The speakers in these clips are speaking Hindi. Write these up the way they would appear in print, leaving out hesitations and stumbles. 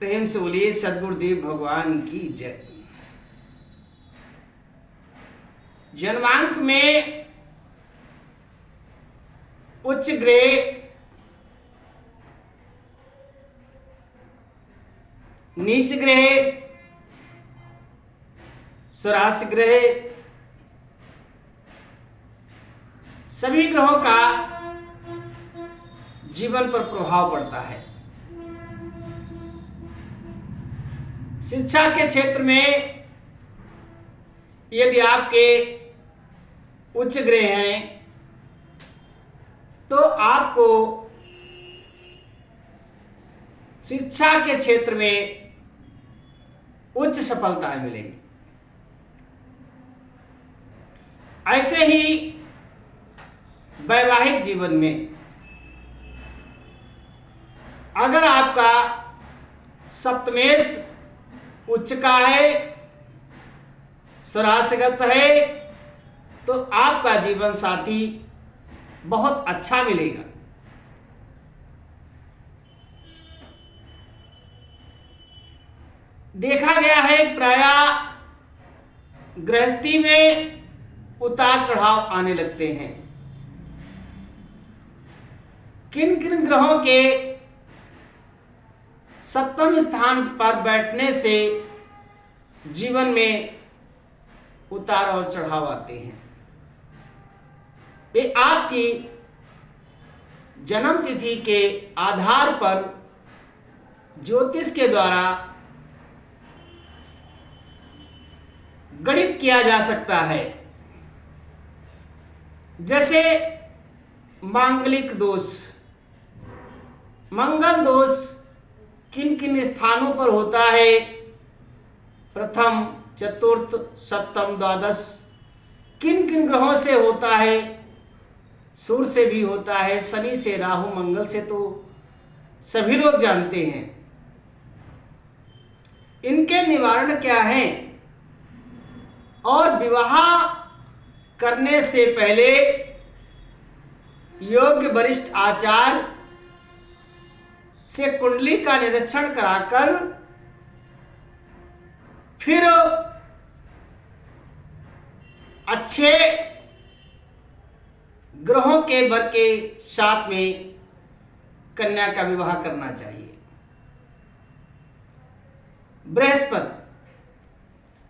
प्रेम से बोलिए सदगुरुदेव भगवान की जय। जन्मांक में उच्च ग्रह, नीच ग्रह, स्वराशि ग्रह, सभी ग्रहों का जीवन पर प्रभाव पड़ता है। शिक्षा के क्षेत्र में यदि आपके उच्च ग्रह हैं तो आपको शिक्षा के क्षेत्र में उच्च सफलताएं मिलेंगी। ऐसे ही वैवाहिक जीवन में अगर आपका सप्तमेश उच्च का है, स्वराशिगत है, तो आपका जीवन साथी बहुत अच्छा मिलेगा। देखा गया है प्रायः गृहस्थी में उतार चढ़ाव आने लगते हैं। किन किन ग्रहों के सप्तम स्थान पर बैठने से जीवन में उतार और चढ़ाव आते हैं, वे आपकी जन्म तिथि के आधार पर ज्योतिष के द्वारा गणित किया जा सकता है। जैसे मांगलिक दोष, मंगल दोष किन किन स्थानों पर होता है, प्रथम, चतुर्थ, सप्तम, द्वादश, किन किन ग्रहों से होता है, सूर्य से भी होता है, शनि से, राहु, मंगल से तो सभी लोग जानते हैं। इनके निवारण क्या हैं और विवाह करने से पहले योग्य वरिष्ठ आचार्य से कुंडली का निरीक्षण कराकर फिर अच्छे ग्रहों के वर के साथ में कन्या का विवाह करना चाहिए।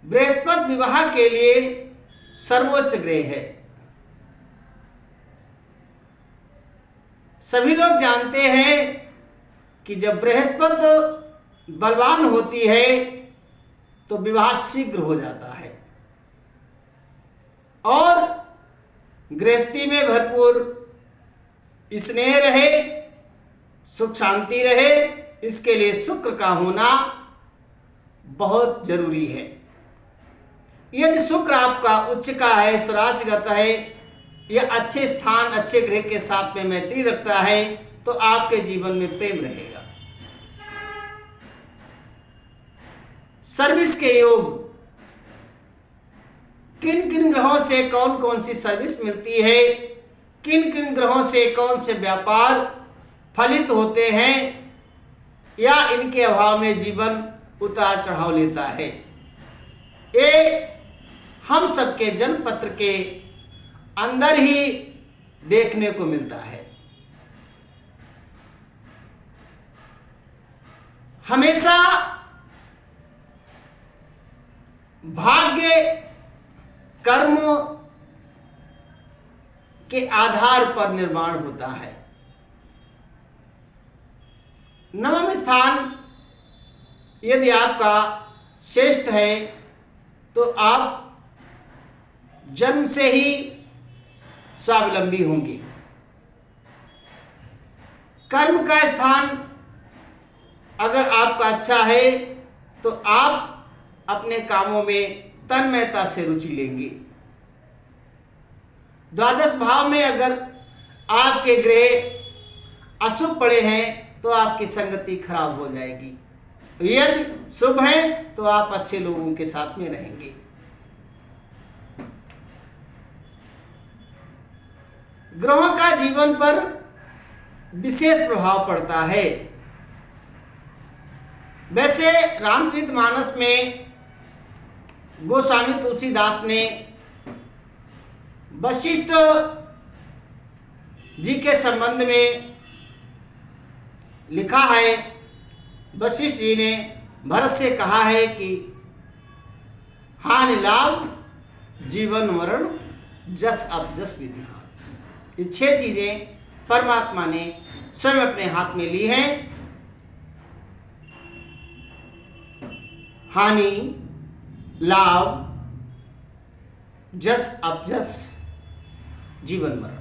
बृहस्पति विवाह के लिए सर्वोच्च ग्रह है। सभी लोग जानते हैं कि जब बृहस्पति बलवान होती है तो विवाह शीघ्र हो जाता है और गृहस्थी में भरपूर स्नेह रहे, सुख शांति रहे, इसके लिए शुक्र का होना बहुत जरूरी है। यदि शुक्र आपका उच्च का है, स्वराशिगत है, यह अच्छे स्थान, अच्छे ग्रह के साथ में मैत्री रखता है तो आपके जीवन में प्रेम रहेगा। सर्विस के योग, किन किन ग्रहों से कौन कौन सी सर्विस मिलती है, किन किन ग्रहों से कौन से व्यापार फलित होते हैं या इनके अभाव में जीवन उतार चढ़ाव लेता है, ये हम सबके जन्म पत्र के अंदर ही देखने को मिलता है। हमेशा भाग्य कर्म के आधार पर निर्माण होता है। नवम स्थान यदि आपका श्रेष्ठ है तो आप जन्म से ही स्वावलंबी होंगे। कर्म का स्थान अगर आपका अच्छा है तो आप अपने कामों में तन्मयता से रुचि लेंगे। द्वादश भाव में अगर आपके ग्रह अशुभ पड़े हैं तो आपकी संगति खराब हो जाएगी। यदि शुभ है तो आप अच्छे लोगों के साथ में रहेंगे। ग्रहों का जीवन पर विशेष प्रभाव पड़ता है। वैसे रामचरितमानस में गोस्वामी तुलसीदास ने वशिष्ठ जी के संबंध में लिखा है। वशिष्ठ जी ने भरत से कहा है कि हानि लाभ जीवन मरण जस अपजस विधि हाथ। ये 6 चीजें परमात्मा ने स्वयं अपने हाथ में ली हैं। हानि लाभ जस अपजस जीवन मरण।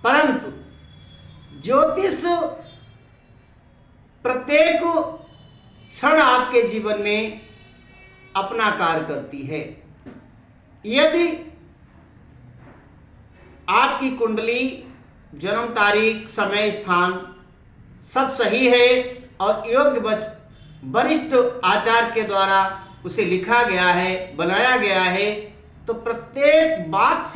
परंतु ज्योतिष प्रत्येक क्षण आपके जीवन में अपना कार्य करती है। यदि आपकी कुंडली, जन्म तारीख, समय, स्थान सब सही है और योग्य वरिष्ठ आचार्य के द्वारा उसे लिखा गया है, बनाया गया है, तो प्रत्येक बात